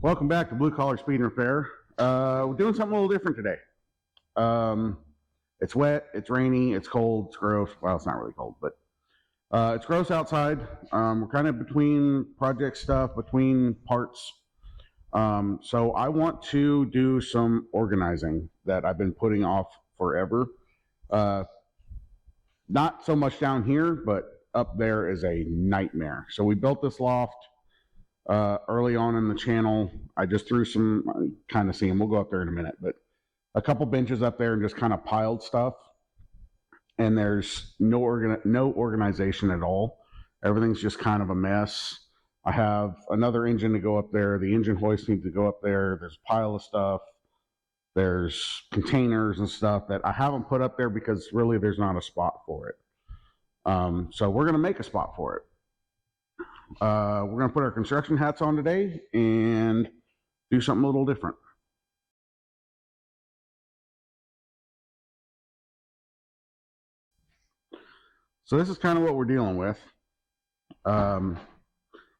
Welcome back to Blue Collar Speed and Repair. We're doing something a little different today. It's wet, it's rainy, it's cold, it's gross. Well, it's not really cold, but it's gross outside. We're kind of between project stuff, between parts. So I want to do some organizing that I've been putting off forever. Not so much down here, but up there is a nightmare. So we built this loft early on in the channel. I just threw some, kind of see them, we'll go up there in a minute, but a couple benches up there and just kind of piled stuff. And there's no organization at all. Everything's just kind of a mess. I have another engine to go up there. The engine hoist needs to go up there. There's a pile of stuff. There's containers and stuff that I haven't put up there because really there's not a spot for it. So we're going to make a spot for it. We're going to put our construction hats on today and do something a little different. So this is kind of what we're dealing with. Like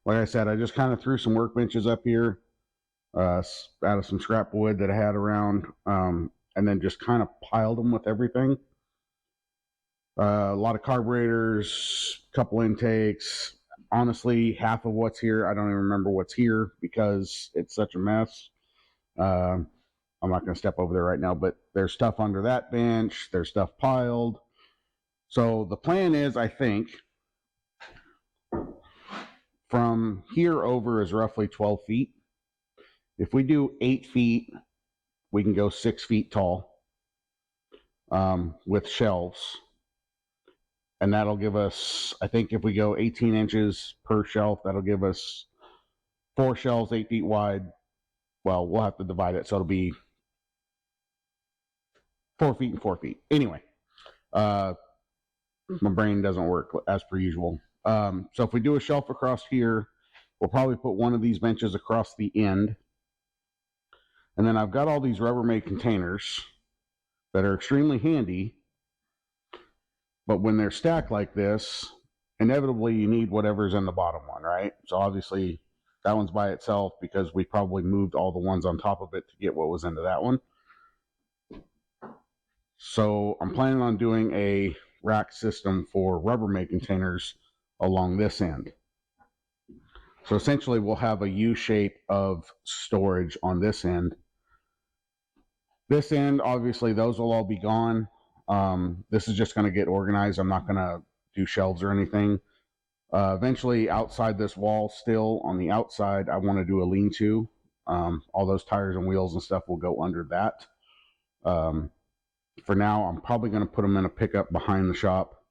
I said, I just kind of threw some workbenches up here out of some scrap wood that I had around, and then just kind of piled them with everything. A lot of carburetors, a couple intakes. Honestly, half of what's here, I don't even remember what's here because it's such a mess. I'm not going to step over there right now, but there's stuff under that bench. There's stuff piled. So the plan is, I think, from here over is roughly 12 feet. If we do 8 feet, we can go 6 feet tall with shelves. And that'll give us, I think if we go 18 inches per shelf, that'll give us 4 shelves, 8 feet wide. Well, we'll have to divide it, so it'll be 4 feet and 4 feet. Anyway, my brain doesn't work as per usual. So if we do a shelf across here, we'll probably put one of these benches across the end. And then I've got all these Rubbermaid containers that are extremely handy. But when they're stacked like this, inevitably you need whatever's in the bottom one, right? So obviously that one's by itself because we probably moved all the ones on top of it to get what was into that one. So I'm planning on doing a rack system for Rubbermaid containers along this end. So essentially we'll have a U shape of storage on this end. This end, obviously those will all be gone. This is just going to get organized. I'm not going to do shelves or anything. Eventually outside this wall, still on the outside, I want to do a lean-to. All those tires and wheels and stuff will go under that. For now, I'm probably going to put them in a pickup behind the shop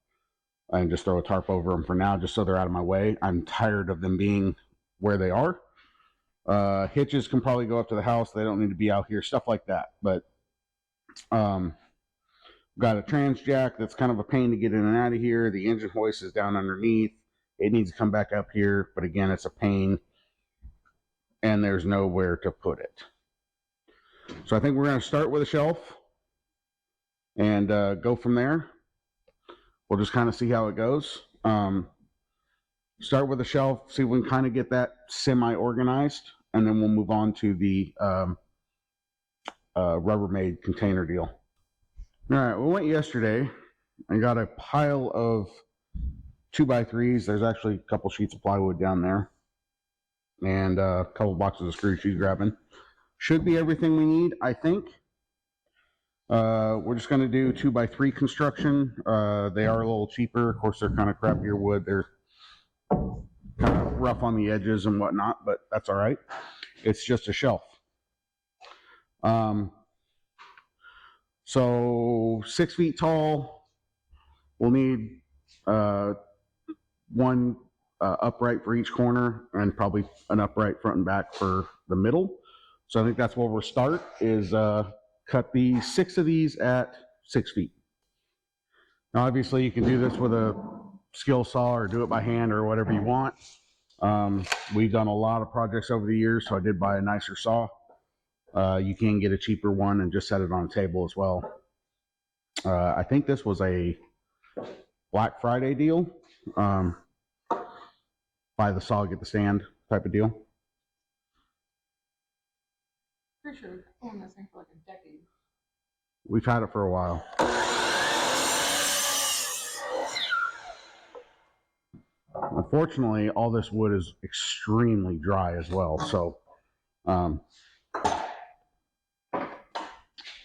and just throw a tarp over them for now, just so they're out of my way. I'm tired of them being where they are. Hitches can probably go up to the house. They don't need to be out here, stuff like that. But got a trans jack that's kind of a pain to get in and out of here. The engine hoist is down underneath. It needs to come back up here, but again, it's a pain, and there's nowhere to put it. So I think we're going to start with a shelf and go from there. We'll just kind of see how it goes. Start with a shelf, see if we can kind of get that semi-organized, and then we'll move on to the Rubbermaid container deal. All right, we went yesterday and got a pile of 2x3s. There's actually a couple sheets of plywood down there and a couple boxes of screws she's grabbing. Should be everything we need, I think. We're just going to do 2x3 construction. They are a little cheaper. Of course, they're kind of crappier wood. They're kind of rough on the edges and whatnot, but that's all right. It's just a shelf. So 6 feet tall, we'll need one upright for each corner and probably an upright front and back for the middle. So I think that's where we'll start, is cut the 6 of these at 6 feet. Now obviously you can do this with a skill saw or do it by hand or whatever you want. We've done a lot of projects over the years, so I did buy a nicer saw. You can get a cheaper one and just set it on a table as well. I think this was a Black Friday deal. Buy the saw, get the stand type of deal. pretty sure we've owned this thing for like a decade. We've had it for a while. Unfortunately, all this wood is extremely dry as well, so we'll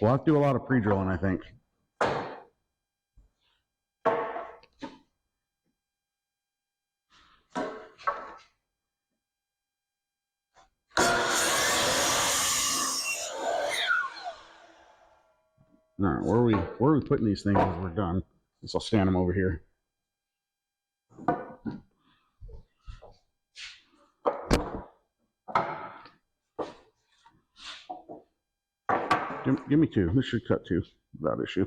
have to do a lot of pre-drilling, I think. All right, where are we putting these things as we're done? Guess I'll stand them over here. Give me two. This should cut two without issue.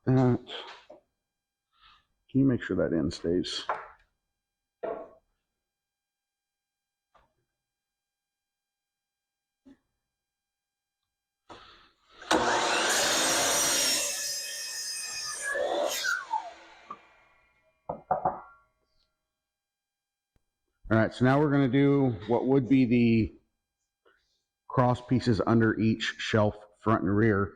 That. Can you make sure that end stays? All right, so now we're going to do what would be the cross pieces under each shelf, front and rear.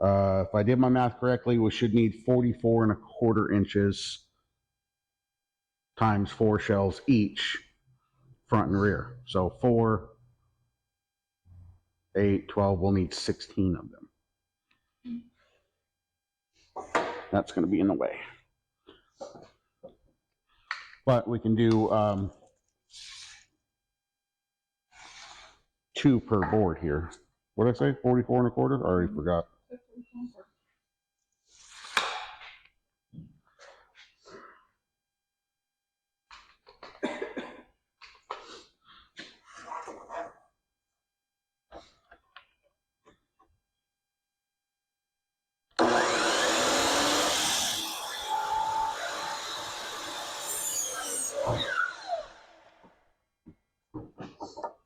If I did my math correctly, we should need 44¼ inches times 4 shelves each, front and rear. So 4, 8, 12, we'll need 16 of them. That's going to be in the way. But we can do 2 per board here. What did I say? 44¼ I already forgot.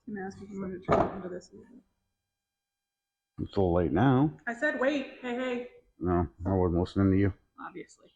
I'm gonna ask if you want to turn into this. It's a little late now. I said wait. Hey, hey. No, I wasn't listening to you. Obviously.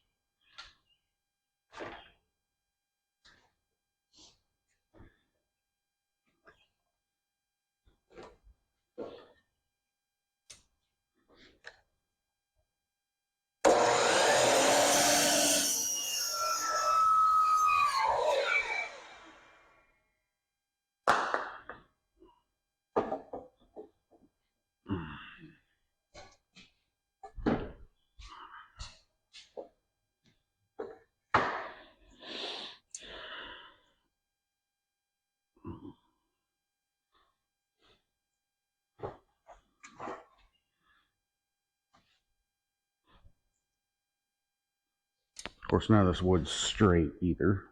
Of course, none of this wood's straight either.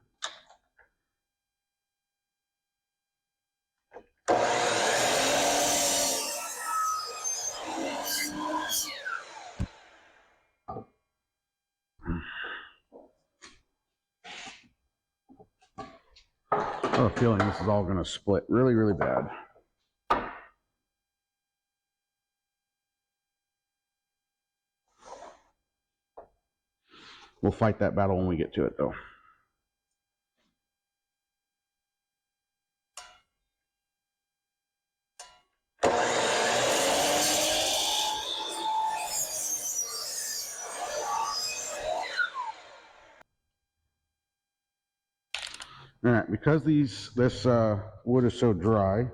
I have a feeling this is all going to split really, really bad. We'll fight that battle when we get to it, though. All right, because this wood is so dry,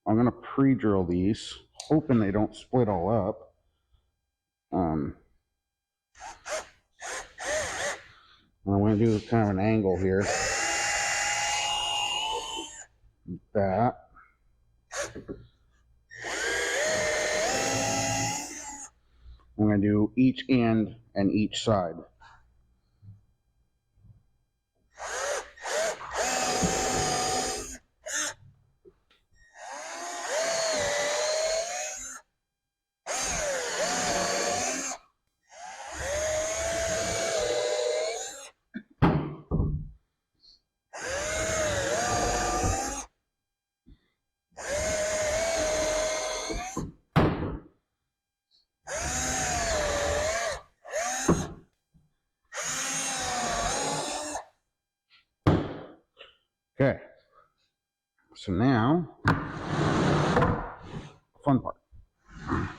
I'm going to pre-drill these, hoping they don't split all up. I'm going to do kind of an angle here. That. I'm going to do each end and each side. So now, fun part. I've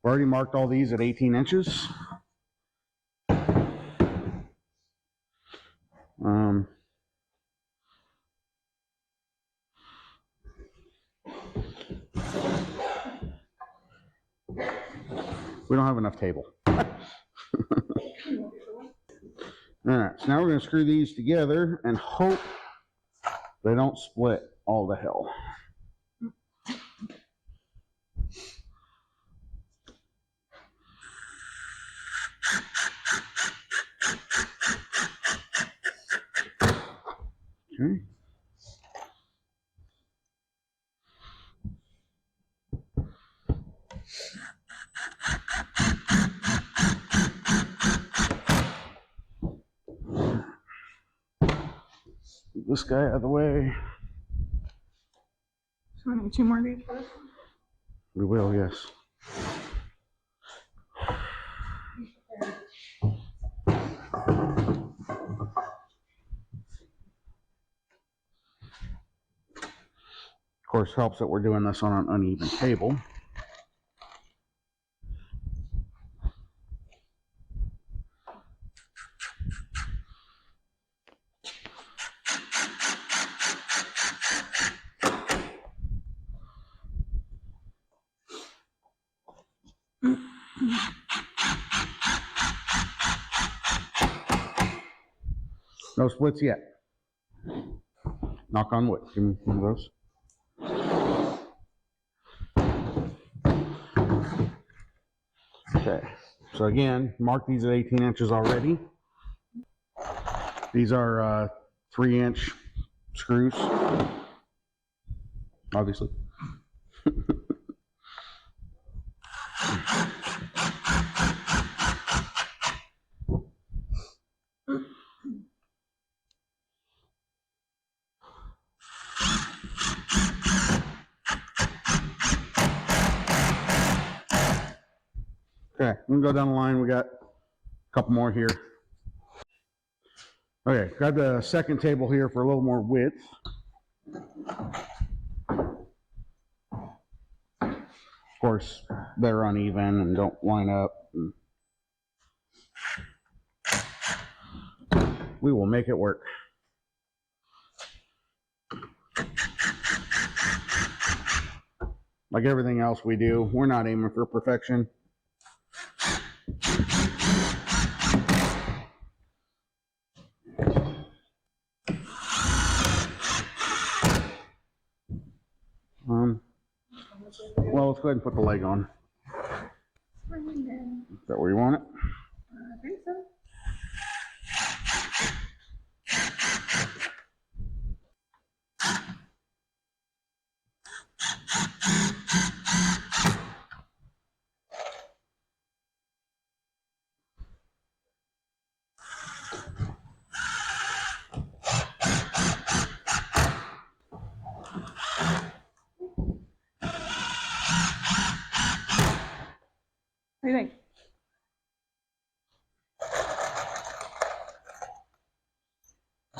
already marked all these at 18 inches. We don't have enough table. All right, so now we're going to screw these together and hope they don't split all the hell. Okay. Get this guy out of the way. So we need 2 more of these for this one? We will, yes. Of course, helps that we're doing this on an uneven table. No splits yet. Knock on wood. Give me one of those. Okay, so again, mark these at 18 inches already. These are 3-inch screws, obviously. Okay, I'm gonna go down the line. We got a couple more here. Okay, grab the second table here for a little more width. Of course, they're uneven and don't line up. We will make it work. Like everything else we do, we're not aiming for perfection. Well, let's go ahead and put the leg on. Is that where you want it? I think so. What do you think?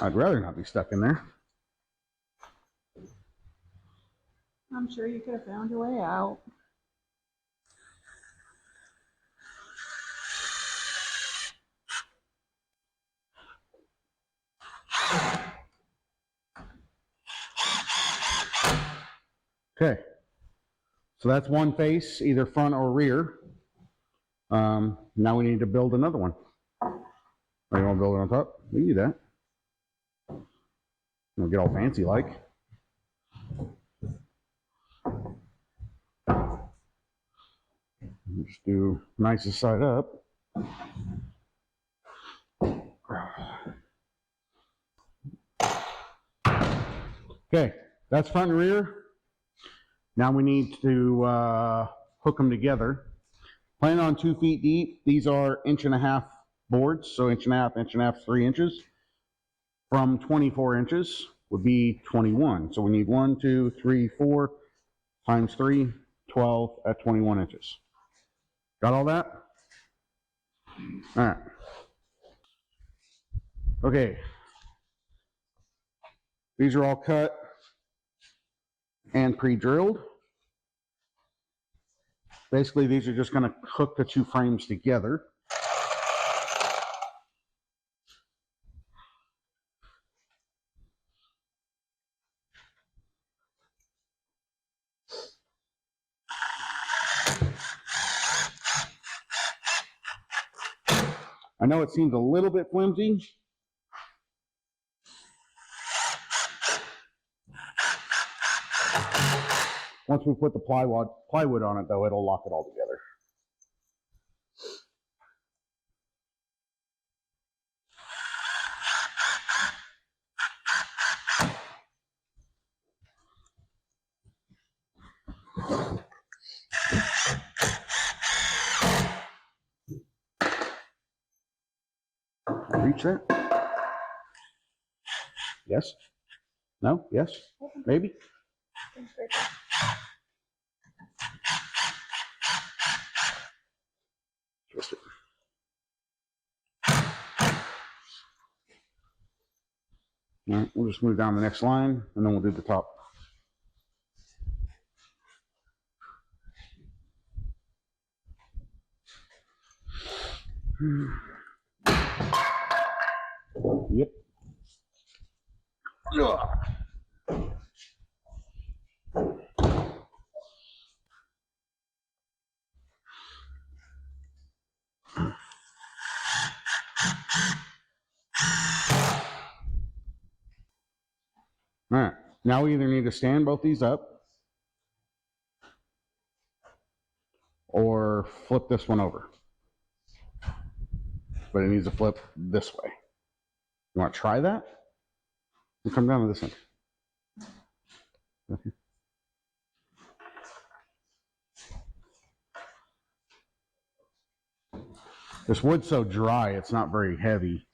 I'd rather not be stuck in there. I'm sure you could have found your way out. Okay, so that's one face, either front or rear. Now we need to build another one. Oh, you want to build it on top? We can do that. We'll get all fancy like. Just do nicest side up. Okay, that's front and rear. Now we need to hook them together. Plan on 2 feet deep. These are 1.5-inch boards, so 1.5 inches, 3 inches. From 24 inches would be 21. So we need 1, 2, 3, 4 times 3, 12 at 21 inches. Got all that? All right. Okay. These are all cut. and pre-drilled. Basically, these are just going to hook the two frames together. I know it seems a little bit flimsy. Once we put the plywood on it, though, it'll lock it all together. Reach there? Yes? No? Yes? Maybe? Twist it. All right, we'll just move down the next line, and then we'll do the top. Yep. All right, now we either need to stand both these up or flip this one over. But it needs to flip this way. You want to try that? You come down to this end. Okay. This wood's so dry, it's not very heavy.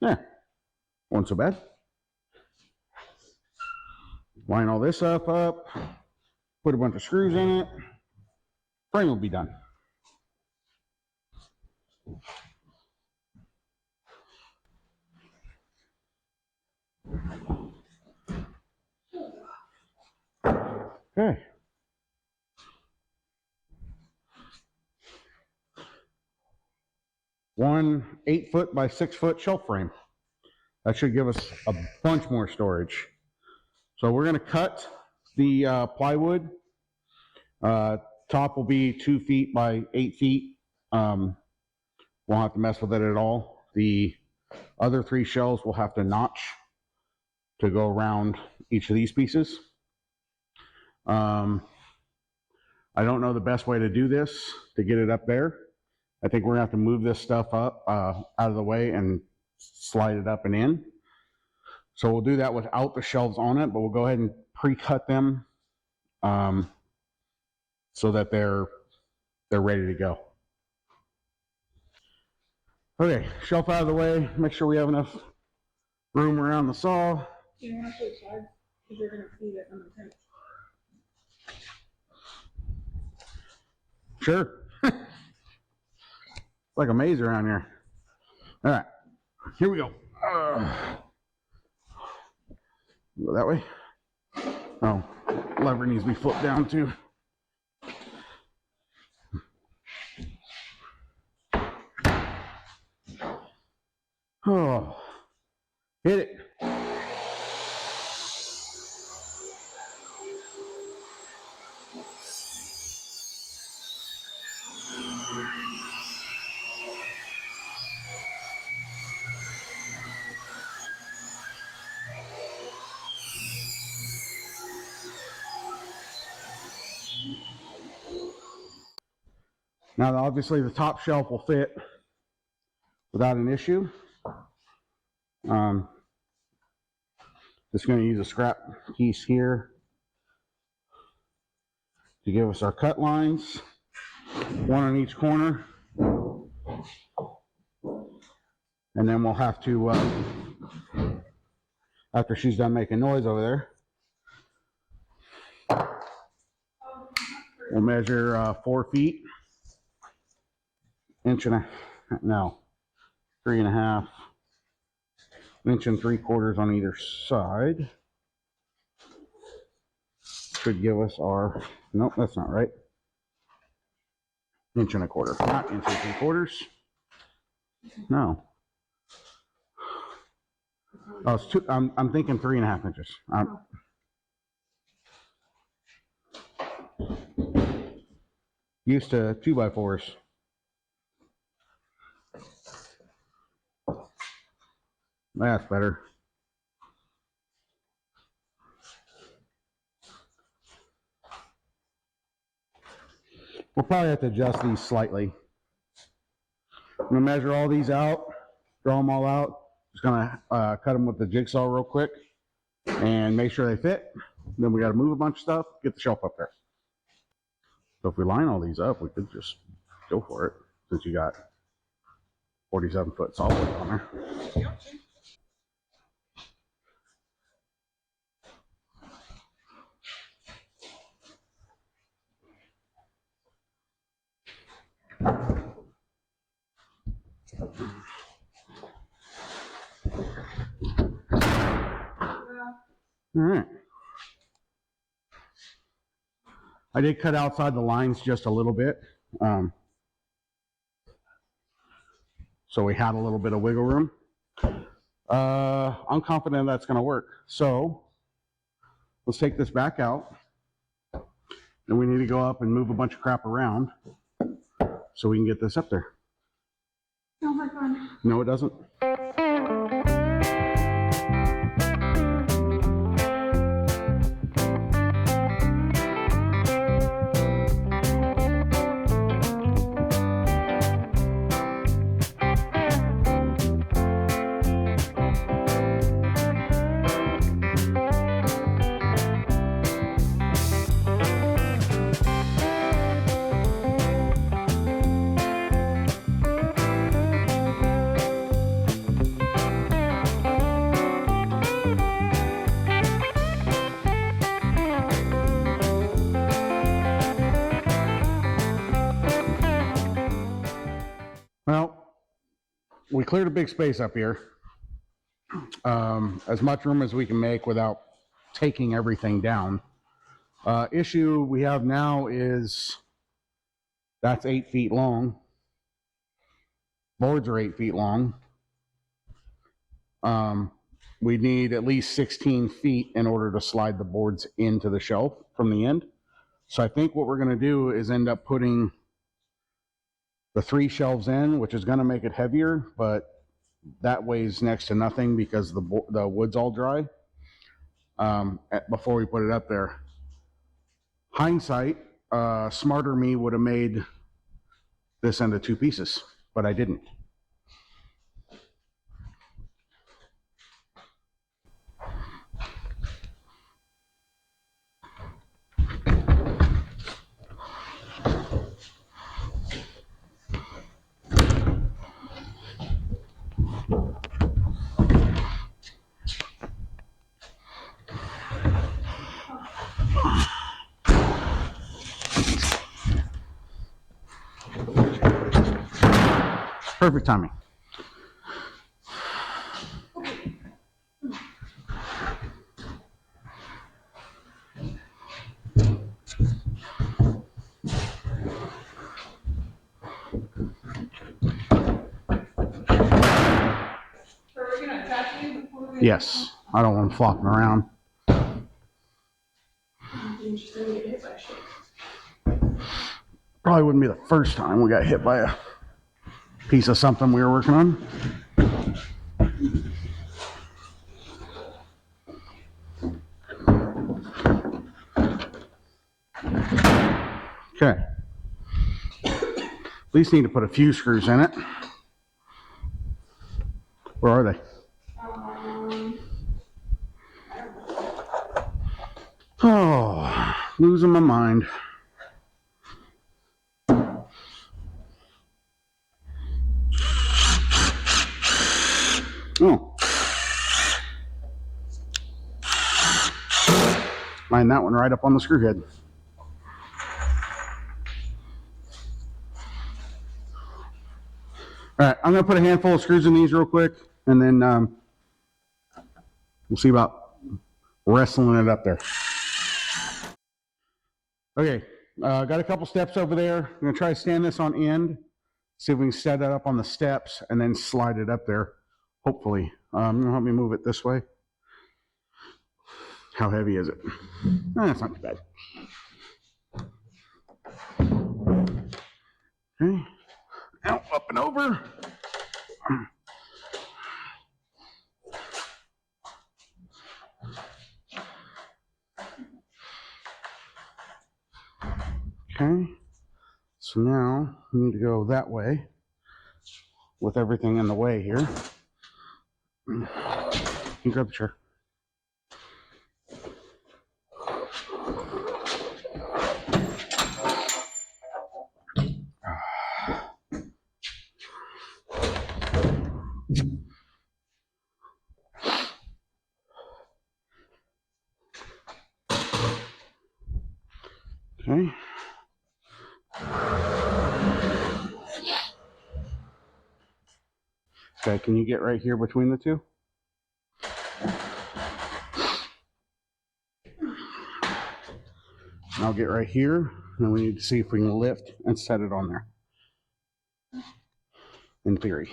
Yeah, wasn't so bad. Line all this up, put a bunch of screws in it. Frame will be done. Okay. One 8-foot by 6-foot shelf frame. That should give us a bunch more storage. So we're going to cut the plywood. Top will be 2 feet by 8 feet. Won't have to mess with it at all. The other 3 shelves will have to notch to go around each of these pieces. I don't know the best way to do this to get it up there. I think we're gonna have to move this stuff up out of the way and slide it up and in. So we'll do that without the shelves on it, but we'll go ahead and pre-cut them so that they're ready to go. Okay, shelf out of the way. Make sure we have enough room around the saw. Do you want to switch sides? Because you're going to feed it on the pinch. Sure. It's like a maze around here. All right, here we go. Go that way. Oh, lever needs to be flipped down too. Oh, hit it. Now, obviously, the top shelf will fit without an issue. Just going to use a scrap piece here to give us our cut lines, one on each corner. And then we'll have to after she's done making noise over there. We'll measure 4 feet, inch and a, no, 3.5, inch and 3/4 on either side. Should give us our, nope, that's not right. Inch and a quarter, not inch and 3/4. No. Oh, it's two. I'm thinking 3.5 inches. Used to 2x4s. That's better. We'll probably have to adjust these slightly. I'm gonna measure all these out, draw them all out. Just gonna cut them with the jigsaw real quick and make sure they fit. Then we got to move a bunch of stuff, get the shelf up there. So if we line all these up, we could just go for it since you got 47-foot solid on there. All right. I did cut outside the lines just a little bit. So we had a little bit of wiggle room. I'm confident that's going to work. So let's take this back out. And we need to go up and move a bunch of crap around so we can get this up there. Oh my God. No, it doesn't. Well, we cleared a big space up here. As much room as we can make without taking everything down. Issue we have now is that's 8 feet long. Boards are 8 feet long. We need at least 16 feet in order to slide the boards into the shelf from the end. So I think what we're going to do is end up putting the 3 shelves in, which is going to make it heavier, but that weighs next to nothing because the wood's all dry before we put it up there. Hindsight, smarter me would have made this into 2 pieces, but I didn't. Perfect timing. Yes, I don't want them flopping around. Probably wouldn't be the first time we got hit by a piece of something we were working on. Okay. At least need to put a few screws in it. Where are they? Oh, losing my mind. Oh. Line that one right up on the screw head. All right, I'm going to put a handful of screws in these real quick, and then we'll see about wrestling it up there. Okay, got a couple steps over there. I'm going to try to stand this on end, see if we can set that up on the steps, and then slide it up there, hopefully. You going to help me move it this way? How heavy is it? That's not too bad. Okay, now up and over. Okay, so now we need to go that way with everything in the way here. You grab the chair. Okay. Okay, can you get right here between the two? And I'll get right here, and we need to see if we can lift and set it on there. In theory.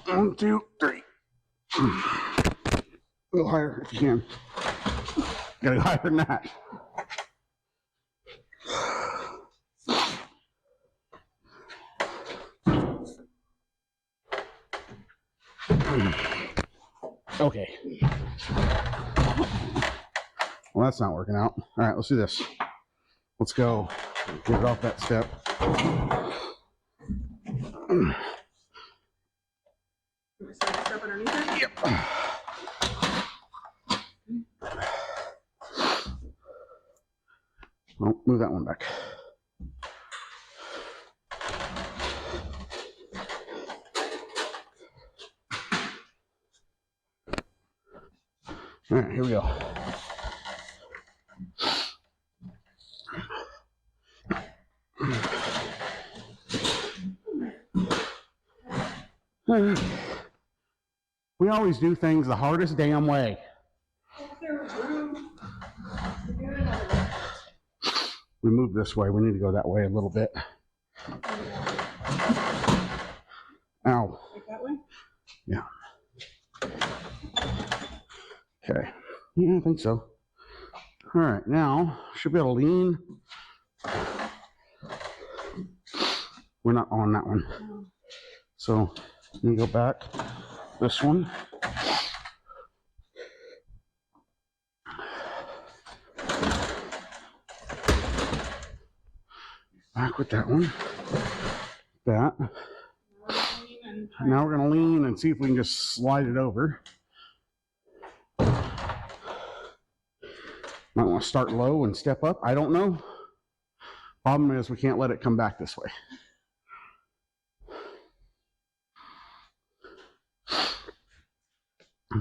1, 2, 3. A little higher if you can. Gotta go higher than that. Okay. Well, that's not working out. All right, let's do this. Let's go. Get it off that step. Step underneath it? Yep. Well, move that one back. All right, here we go. We always do things the hardest damn way. We move this way. We need to go that way a little bit. Ow. Like that way? Yeah. Okay. Yeah, I think so. All right, now should be able to lean. We're not on that one. So let me go back. This one. Back with that one. That. Now we're going to lean and see if we can just slide it over. Might want to start low and step up. I don't know. Problem is we can't let it come back this way.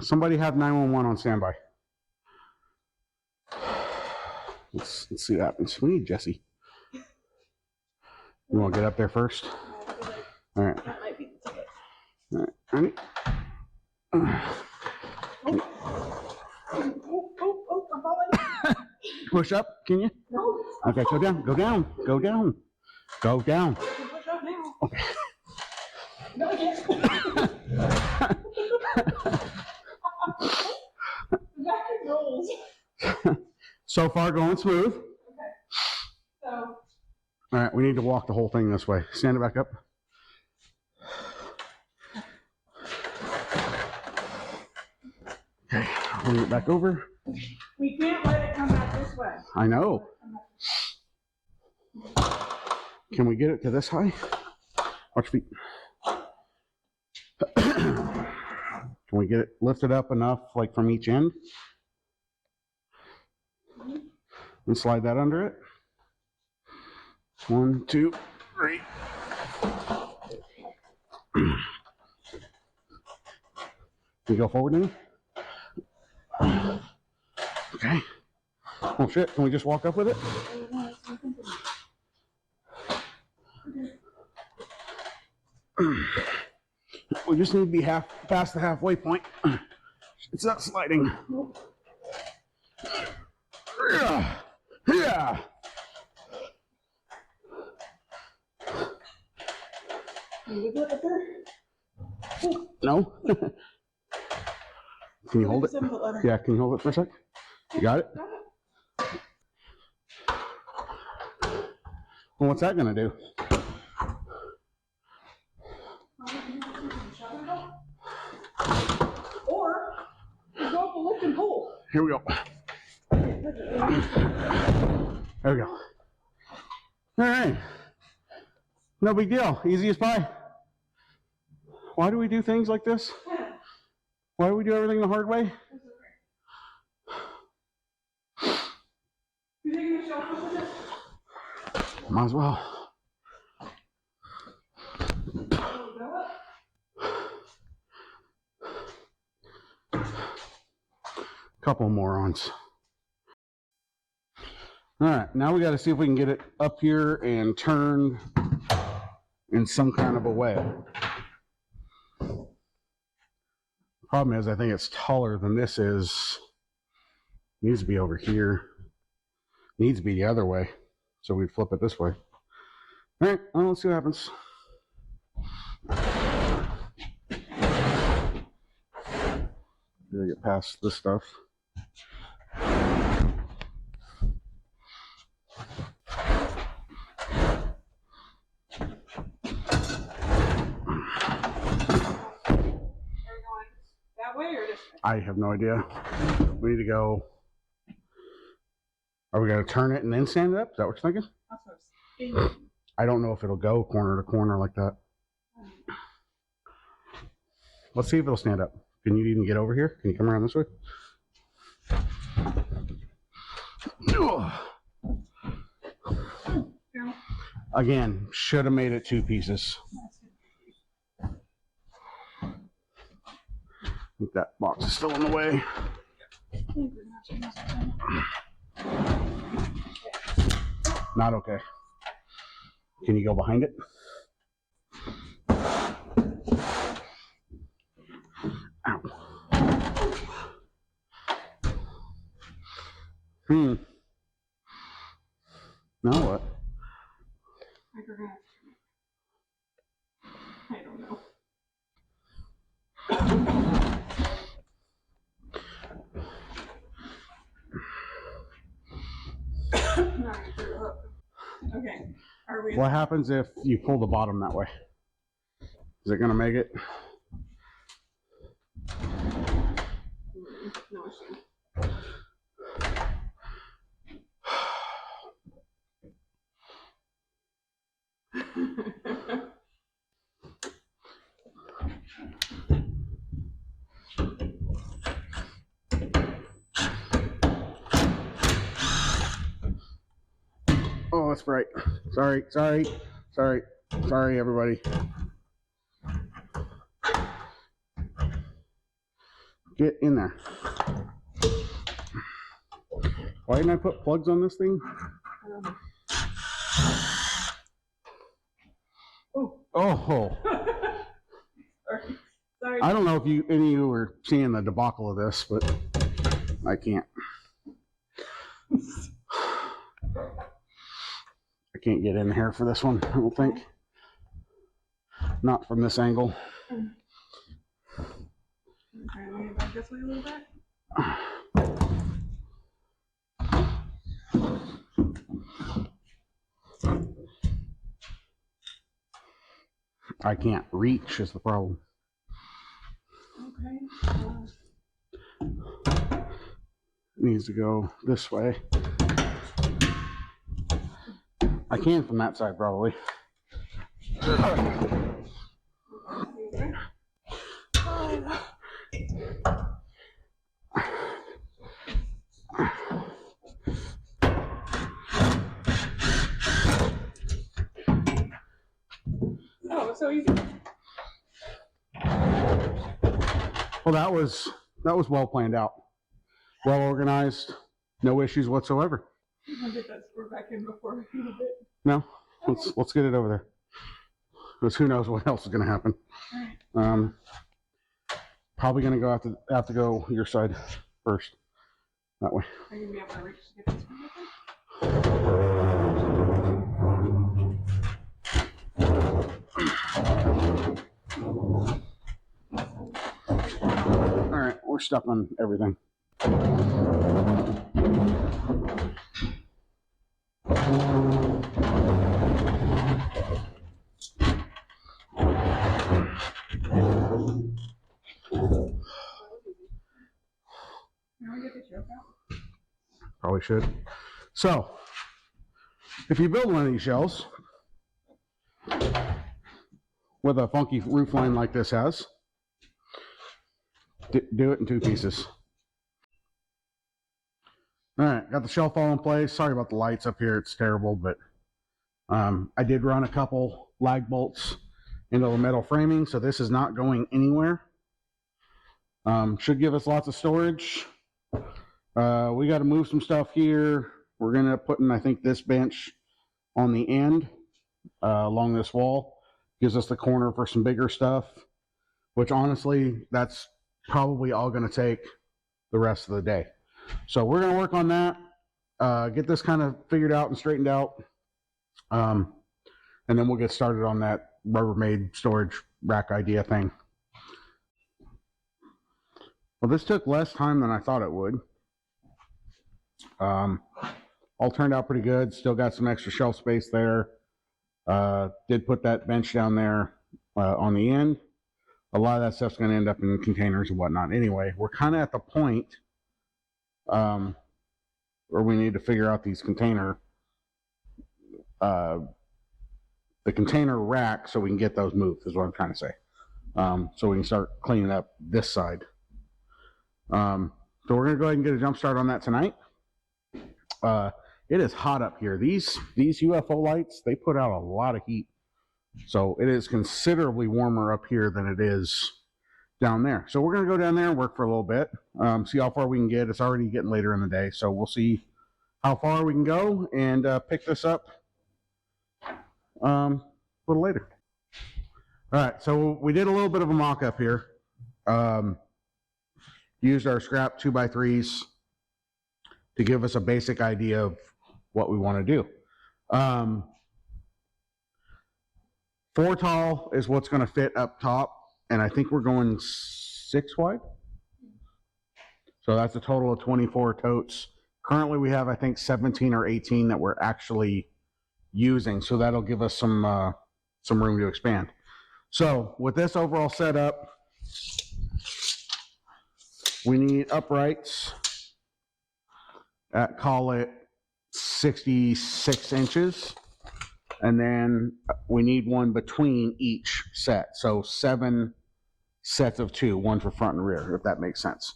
Somebody have 911 on standby. Let's see what happens. We need Jesse. You want to get up there first? All right. That might be the ticket. All right. Ready? Oh, I'm falling. Push up, can you? No. Okay, go down, go down, go down, go down. I can push up now. Okay. No, I can't. Back it rolls. So far, going smooth. Okay. So. All right, we need to walk the whole thing this way. Stand it back up. Okay, bring it back over. We can't let it come back this way. I know. Can we get it to this high? Watch feet. Can we get it lifted up enough, like from each end? And slide that under it. 1, 2, 3. Can you go forward any? Okay. Oh shit, can we just walk up with it? We just need to be past the halfway point. It's not sliding. Yeah. Yeah. No? Can you hold it? Yeah, can you hold it for a sec? You got it? Well, what's that gonna do? Or go up the lift and pull. Here we go. There we go. All right. No big deal. Easy as pie. Why do we do things like this? Why do we do everything the hard way? You taking a shelf with it? Might as well. Couple morons. All right, now we got to see if we can get it up here and turned in some kind of a way. Problem is, I think it's taller than this is. Needs to be over here. Needs to be the other way. So we flip it this way. All right, well, let's see what happens. Gotta get past this stuff. That way or this way? I have no idea. We need to go. Are we going to turn it and then stand it up? Is that what you're thinking? That's what I was thinking. I don't know if it'll go corner to corner like that. Let's see if it'll stand up. Can you even get over here? Can you come around this way? Again, should have made it two pieces. I think that box is still in the way. Not okay. Can you go behind it? Ow. Now what? I don't know. Okay. Are we? What happens if you pull the bottom that way? Is it going to make it? No issue. Oh, that's right. Sorry, everybody. Get in there. Why didn't I put plugs on this thing? Oh. Sorry. I don't know if any of you were seeing the debacle of this, but I can't. I can't get in here for this one, I don't think. Not from this angle. Try to lean back this way a little bit. I can't reach is the problem. Okay. It needs to go this way. I can from that side probably. Oh, it's so easy. Well, that was well planned out, well organized. no issues whatsoever. I'm gonna get that square back in before we move it. No, let's get it over there. Because who knows what else is going to happen. Probably going to have to go your side first. That way. Are you gonna be able to reach to get this one All right, we're stuck on everything. Probably should. So, if you build one of these shelves with a funky roof line like this has, do it in 2 pieces. All right, got the shelf all in place. Sorry about the lights up here. It's terrible, but I did run a couple lag bolts into the metal framing, so this is not going anywhere. Should give us lots of storage. We got to move some stuff here. We're going to put in, I think, this bench on the end along this wall. Gives us the corner for some bigger stuff, which honestly, that's probably all going to take the rest of the day. So we're going to work on that, get this kind of figured out and straightened out, and then we'll get started on that Rubbermaid storage rack idea thing. Well, this took less time than I thought it would. All turned out pretty good. Still got some extra shelf space there. Did put that bench down there on the end. A lot of that stuff's going to end up in containers and whatnot. Anyway, we're kind of at the point where we need to figure out these container, the container rack, so we can get those moved, is what I'm trying to say. So we can start cleaning up this side. So we're going to go ahead and get a jump start on that tonight. It is hot up here. These UFO lights, they put out a lot of heat. So it is considerably warmer up here than it is down there. So we're going to go down there and work for a little bit, see how far we can get. It's already getting later in the day, so we'll see how far we can go and pick this up a little later. All right, so we did a little bit of a mock-up here. Used our scrap 2x3s to give us a basic idea of what we want to do. 4 tall is what's going to fit up top, and I think we're going 6 wide. So that's a total of 24 totes. Currently we have, I think, 17 or 18 that we're actually using, so that'll give us some room to expand. So with this overall setup, we need uprights at, call it 66 inches. And then we need one between each set. So 7 sets of 2, one for front and rear, if that makes sense.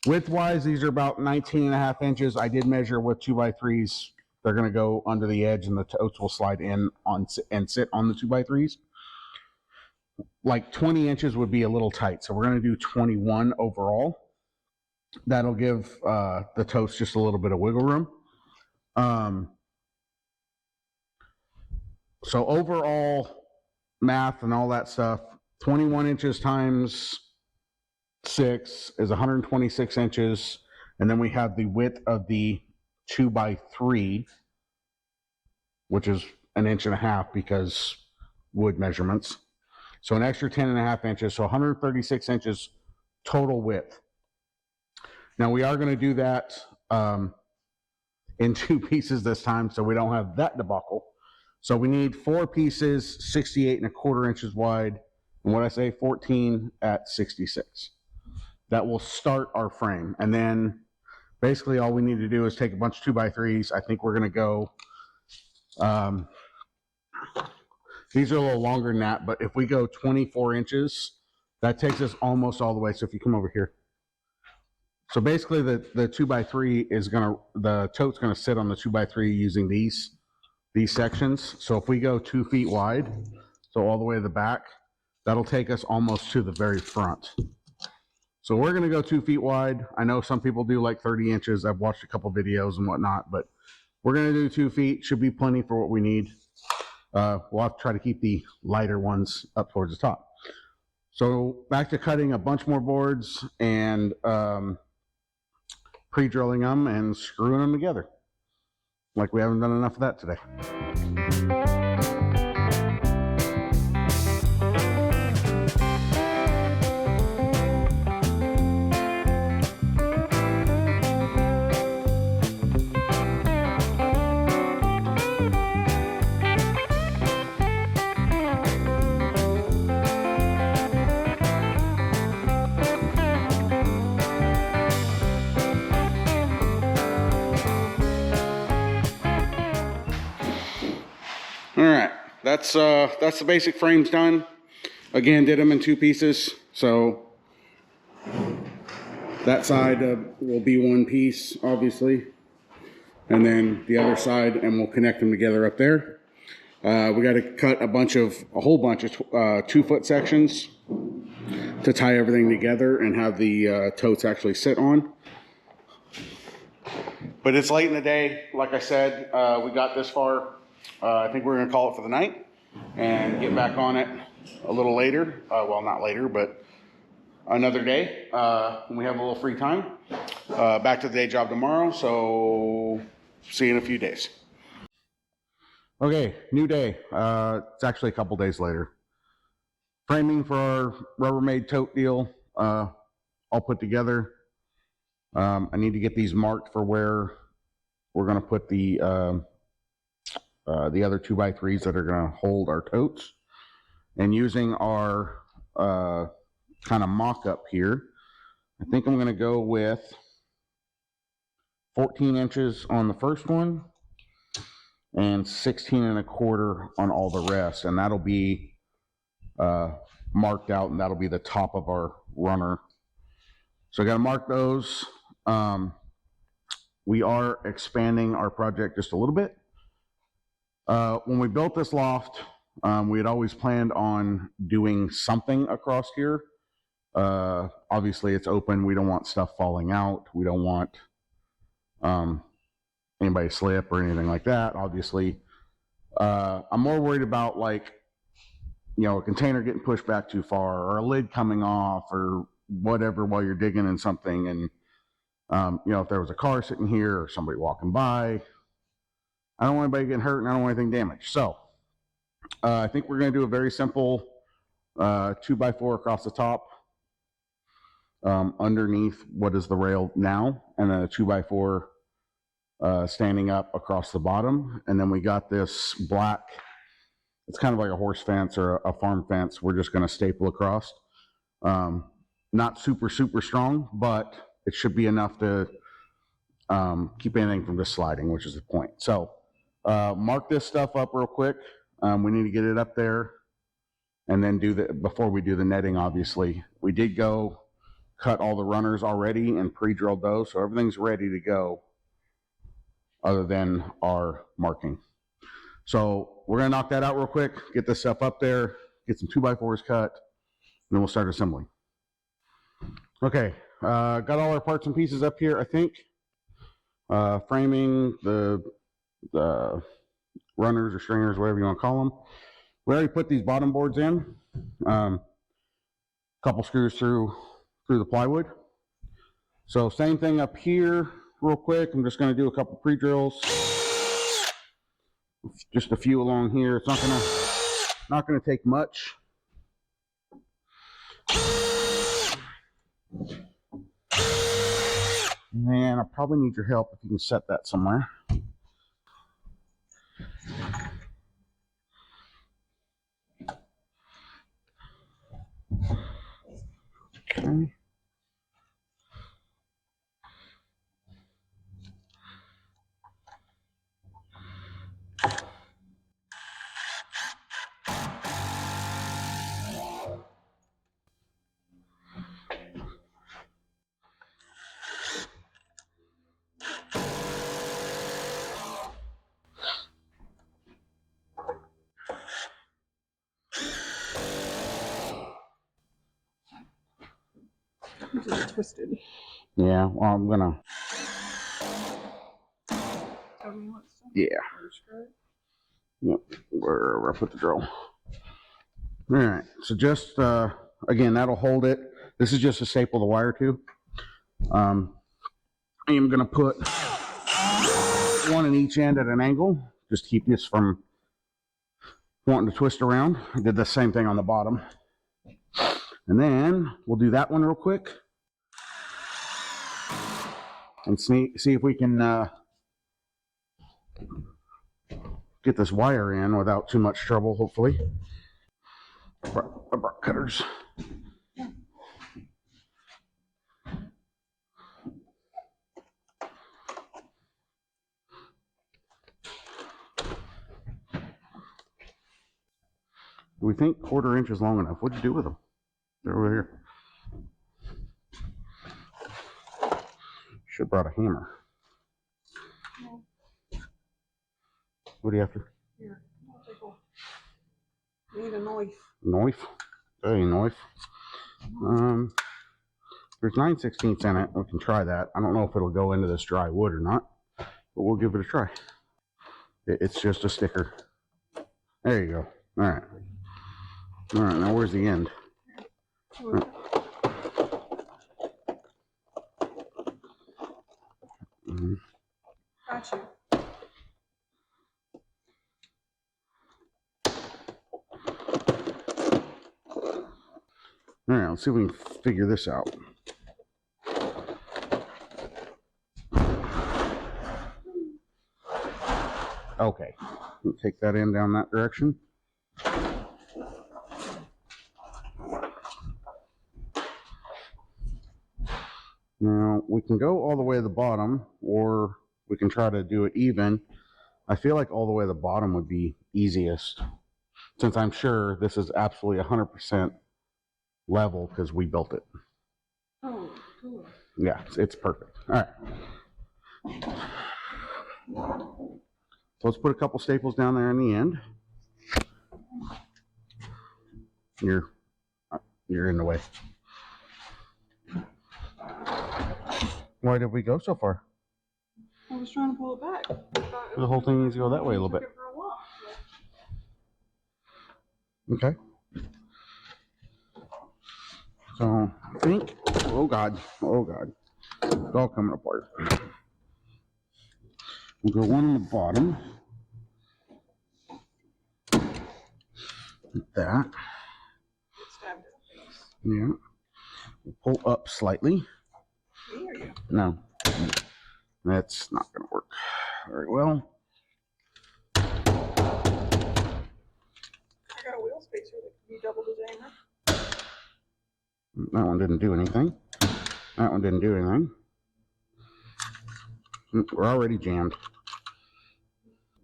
Width-wise, these are about 19.5 inches. I did measure with 2x3s. They're going to go under the edge, and the totes will slide in on and sit on the 2x3s. Like 20 inches would be a little tight, so we're going to do 21 overall. That'll give the totes just a little bit of wiggle room. So overall math and all that stuff, 21 inches times 6 is 126 inches. And then we have the width of the 2x3, which is 1.5 inches because wood measurements. So an extra 10.5 inches, so 136 inches total width. Now we are going to do that in 2 pieces this time, so we don't have that debacle. So we need 4 pieces, 68.25 inches wide, and what I say, 14 at 66. That will start our frame. And then basically all we need to do is take a bunch of 2x3s. I think we're going to go, these are a little longer than that, but if we go 24 inches, that takes us almost all the way. So if you come over here. So basically the 2x3 is going to, the tote's going to sit on the 2x3 using these sections. So if we go 2 feet wide, so all the way to the back, that'll take us almost to the very front. So we're going to go 2 feet wide. I know some people do like 30 inches. I've watched a couple videos and whatnot, but we're going to do 2 feet. Should be plenty for what we need. We'll have to try to keep the lighter ones up towards the top. So back to cutting a bunch more boards and pre-drilling them and screwing them together. Like we haven't done enough of that today. All right, that's the basic frames done. Again, did them in 2 pieces. So that side will be 1 piece, obviously, and then the other side, and we'll connect them together up there. We got to cut a whole bunch of 2-foot sections to tie everything together and have the totes actually sit on. But it's late in the day. Like I said, we got this far. I think we're going to call it for the night and get back on it a little later. Well, not later, but another day when we have a little free time. Back to the day job tomorrow, so see you in a few days. Okay, new day. It's actually a couple days later. Framing for our Rubbermaid tote deal all put together. I need to get these marked for where we're going to put the other 2x3s that are going to hold our totes. And using our kind of mock-up here, I think I'm going to go with 14 inches on the first one and 16.25 on all the rest. And that'll be marked out, and that'll be the top of our runner. So I got to mark those. We are expanding our project just a little bit. When we built this loft, we had always planned on doing something across here. Obviously, it's open. We don't want stuff falling out. We don't want anybody to slip or anything like that, obviously. I'm more worried about, like, a container getting pushed back too far or a lid coming off or whatever while you're digging in something. And, if there was a car sitting here or somebody walking by, I don't want anybody getting hurt and I don't want anything damaged. So I think we're going to do a very simple 2x4 across the top underneath what is the rail now, and then a 2x4 standing up across the bottom. And then we got this black, it's kind of like a horse fence or a farm fence. We're just going to staple across. Not super strong, but it should be enough to keep anything from just sliding, which is the point. So mark this stuff up real quick. We need to get it up there and then before we do the netting, obviously. We did go cut all the runners already and pre-drilled those, so everything's ready to go other than our marking. So we're gonna knock that out real quick, get this stuff up there, get some 2x4s cut, and then we'll start assembling. Okay, got all our parts and pieces up here, I think. Framing, the runners or stringers, whatever you want to call them. We already put these bottom boards in. Couple screws through the plywood. So same thing up here real quick. I'm just going to do a couple pre-drills. Just a few along here. It's not gonna take much. And I probably need your help if you can set that somewhere. Okay. This is twisted. Yeah, well, I'm gonna. Yeah. Yep, where I put the drill. All right, so just, again, that'll hold it. This is just to staple the wire to. I am gonna put one in each end at an angle, just to keep this from wanting to twist around. I did the same thing on the bottom. And then we'll do that one real quick. And see if we can get this wire in without too much trouble, hopefully. I brought cutters. Do we think 1/4 inch is long enough? What'd you do with them? They're over here. Should have brought a hammer. No. What are you after? Here, I'll take one. Need a knife. Knife? Hey, knife. There's 9/16 in it. We can try that. I don't know if it'll go into this dry wood or not, but we'll give it a try. It's just a sticker. There you go. All right. All right, now where's the end? Got you. All right, let's see if we can figure this out. Okay, we'll take that in down that direction. Now, we can go all the way to the bottom, or we can try to do it even. I feel like all the way to the bottom would be easiest, since I'm sure this is absolutely 100% level because we built it. Oh, cool. Yeah, it's perfect. All right. So let's put a couple staples down there in the end. You're in the way. Why did we go so far? I was trying to pull it back. The whole thing needs to go that way a little bit. Okay. So I think, oh God, it's all coming apart. We'll go one on the bottom. Like that. Yeah. We'll pull up slightly. No, that's not going to work very well. I got a wheel spacer that can be double diameter. That one didn't do anything. That one didn't do anything. We're already jammed.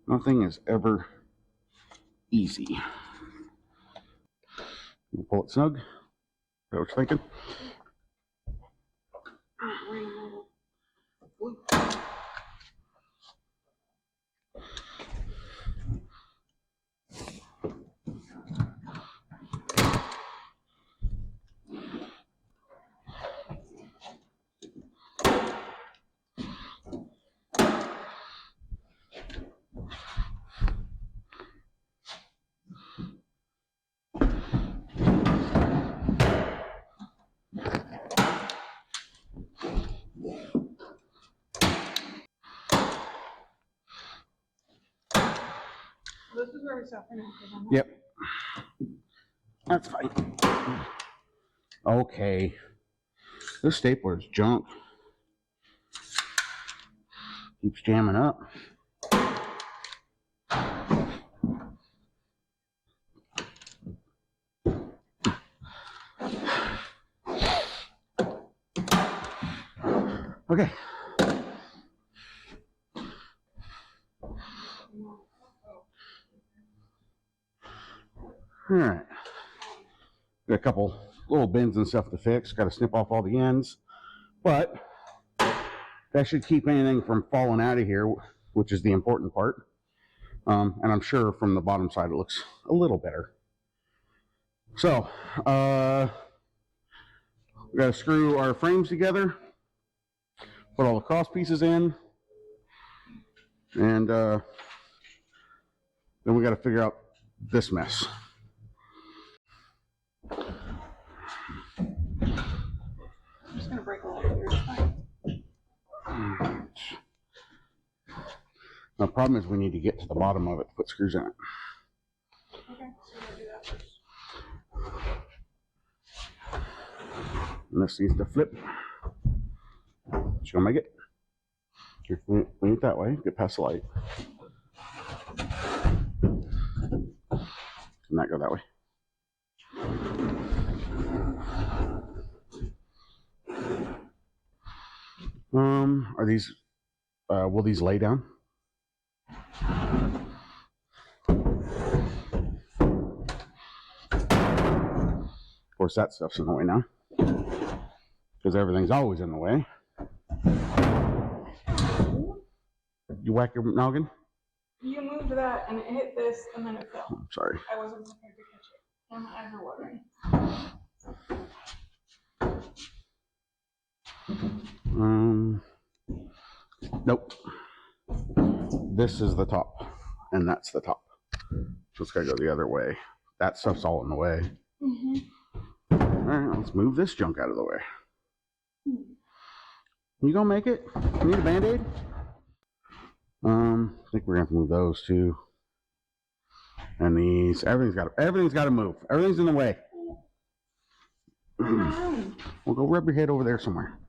Nothing is ever easy. We'll pull it snug. Is that what you're thinking? This is where we stop for now. Yep. That's fine. Okay. This stapler is junk. Keeps jamming up. Okay. All right. Got a couple little bends and stuff to fix. Got to snip off all the ends. But that should keep anything from falling out of here, which is the important part. And I'm sure from the bottom side it looks a little better. So, We got to screw our frames together, put all the cross pieces in, and then we got to figure out this mess. I'm just gonna break a little here. The problem is we need to get to the bottom of it to put screws in it. Okay, so we're gonna do that first. And this needs to flip. She'll make it. Here, lean it that way, get past the light. Can that go that way? Are these, will these lay down? Of course, that stuff's in the way now, because everything's always in the way. You whack your noggin? You moved that and it hit this and then it fell. I'm sorry. I wasn't prepared to catch it. And my eyes are watering. Nope. This is the top, and that's the top. So it's gotta go the other way. That stuff's all in the way. Mm-hmm. All right, let's move this junk out of the way. You gonna make it? You need a Band-Aid? I think we're gonna have to move those too. And these, everything's gotta move. Everything's in the way. Well, go rub your head over there somewhere.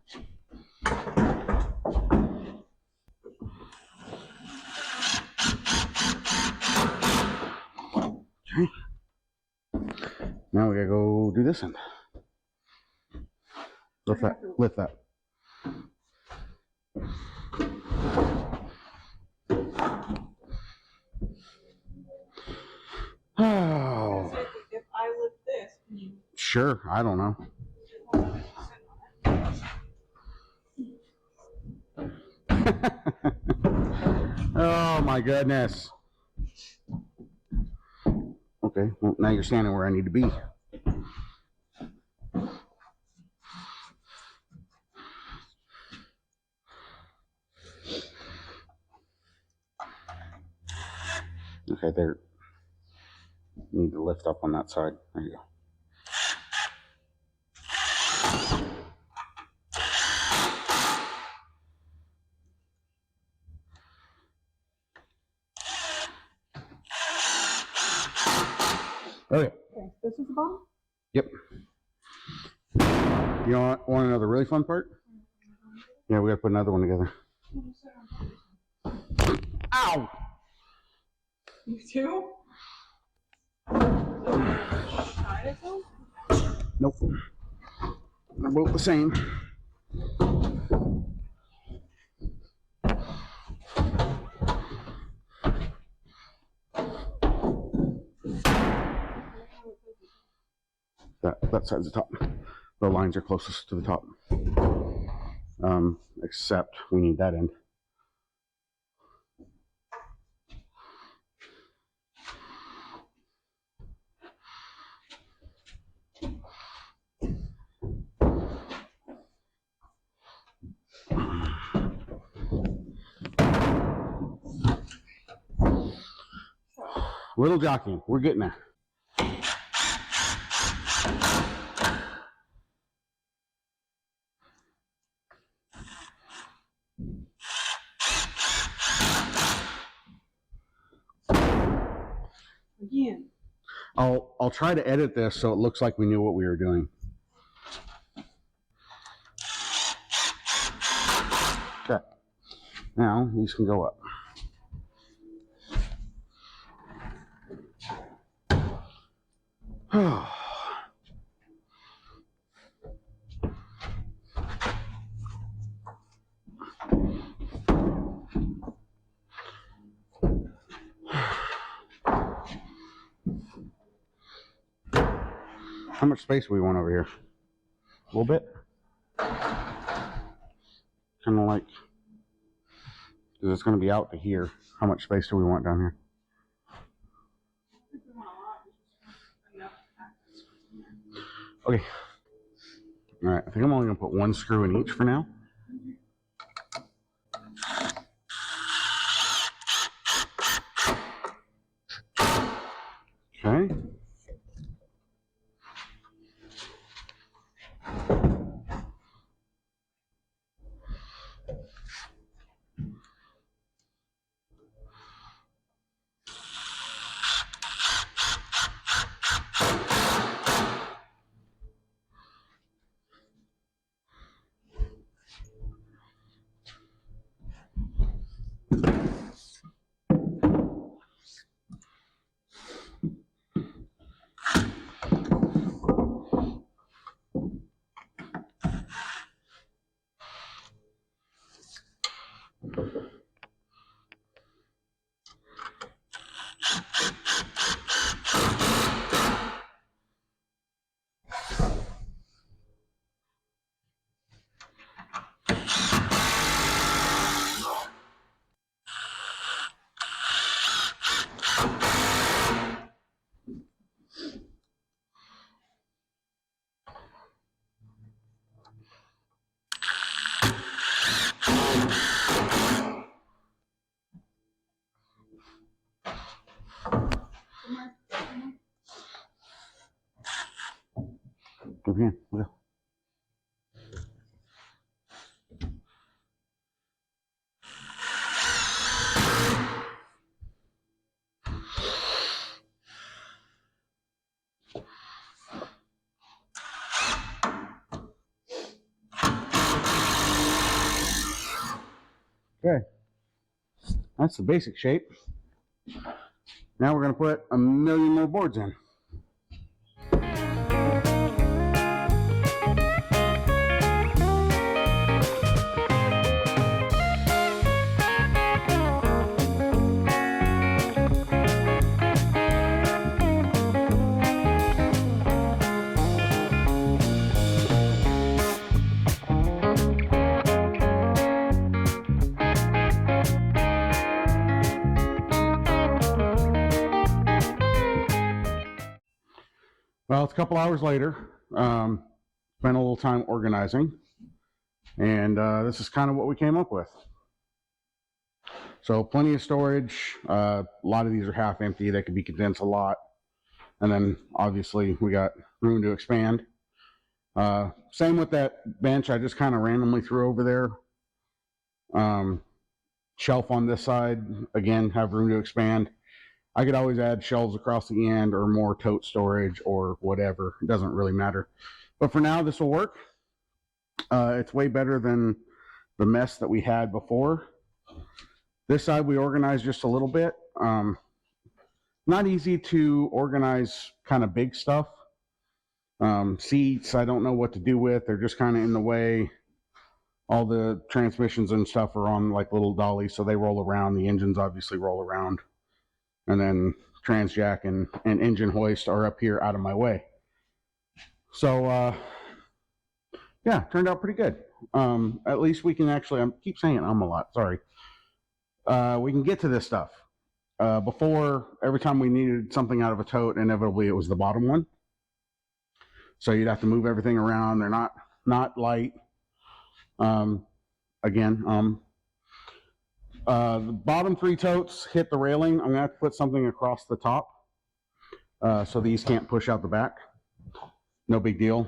Okay. Now we gotta go do this end. Lift that. Lift that. Oh. If I lift this, can you? Sure. I don't know. Oh my goodness. Okay, well, now you're standing where I need to be. Okay, there. Need to lift up on that side. There you go. Okay. Okay, this is the bottom? Yep. You want another really fun part? Yeah, we gotta put another one together. Ow! You too? Nope. They're both the same. That side's the top. The lines are closest to the top. Except we need that end. Little jockeying. We're getting there. Again. I'll try to edit this so it looks like we knew what we were doing. Okay. Now these can go up. How much space do we want over here? A little bit? Kind of like, because it's going to be out to here. How much space do we want down here? Okay. All right, I think I'm only gonna put one screw in each for now. Okay. Come here. Well. Okay, that's the basic shape. Now we're going to put a million more boards in. Well, it's a couple hours later. Spent a little time organizing, and this is kind of what we came up with. So plenty of storage. A lot of these are half empty. They could be condensed a lot. And then obviously we got room to expand. Same with that bench I just kind of randomly threw over there. Shelf on this side, again, have room to expand. I could always add shelves across the end or more tote storage or whatever. It doesn't really matter. But for now, this will work. It's way better than the mess that we had before. This side we organized just a little bit. Not easy to organize kind of big stuff. Seats, I don't know what to do with. They're just kind of in the way. All the transmissions and stuff are on like little dollies, so they roll around. The engines obviously roll around. And then transjack and engine hoist are up here out of my way. So, yeah, turned out pretty good. At least we can actually, I keep saying a lot, sorry. We can get to this stuff. Before, every time we needed something out of a tote, inevitably it was the bottom one. So you'd have to move everything around. They're not light. The bottom three totes hit the railing. I'm gonna have to put something across the top so these can't push out the back. No big deal.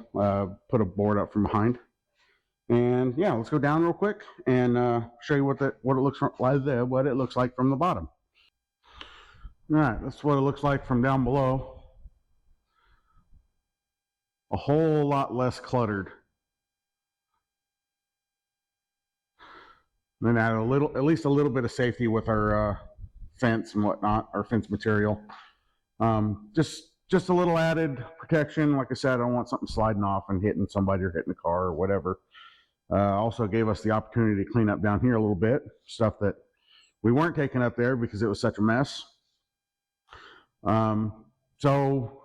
Put a board up from behind. And yeah, let's go down real quick and show you what it looks like from the bottom. All right, that's what it looks like from down below. A whole lot less cluttered. Then add at least a little bit of safety with our fence and whatnot, our fence material. Just a little added protection. Like I said, I don't want something sliding off and hitting somebody or hitting a car or whatever. Also gave us the opportunity to clean up down here a little bit, stuff that we weren't taking up there because it was such a mess. So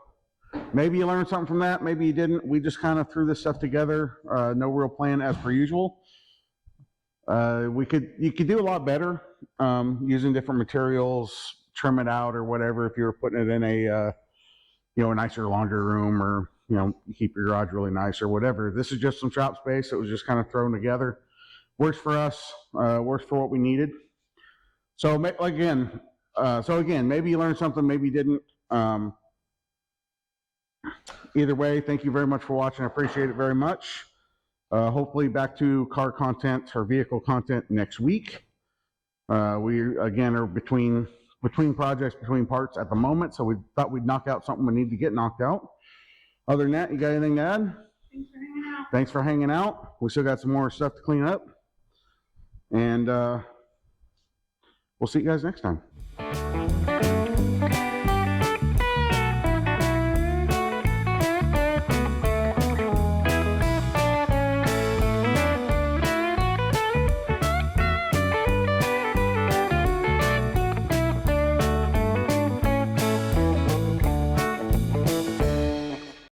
maybe you learned something from that, maybe you didn't. We just kind of threw this stuff together. No real plan as per usual. You could do a lot better using different materials, trim it out or whatever if you were putting it in a a nicer laundry room or you know, keep your garage really nice or whatever. This is just some shop space that was just kind of thrown together. Works for us, works for what we needed. So again, maybe you learned something, maybe you didn't. Either way, thank you very much for watching. I appreciate it very much. Hopefully back to car content or vehicle content next week. We again are between projects, between parts at the moment, so we thought we'd knock out something we need to get knocked out. Other than that, you got anything to add? Thanks for hanging out. Thanks for hanging out. We still got some more stuff to clean up, and we'll see you guys next time.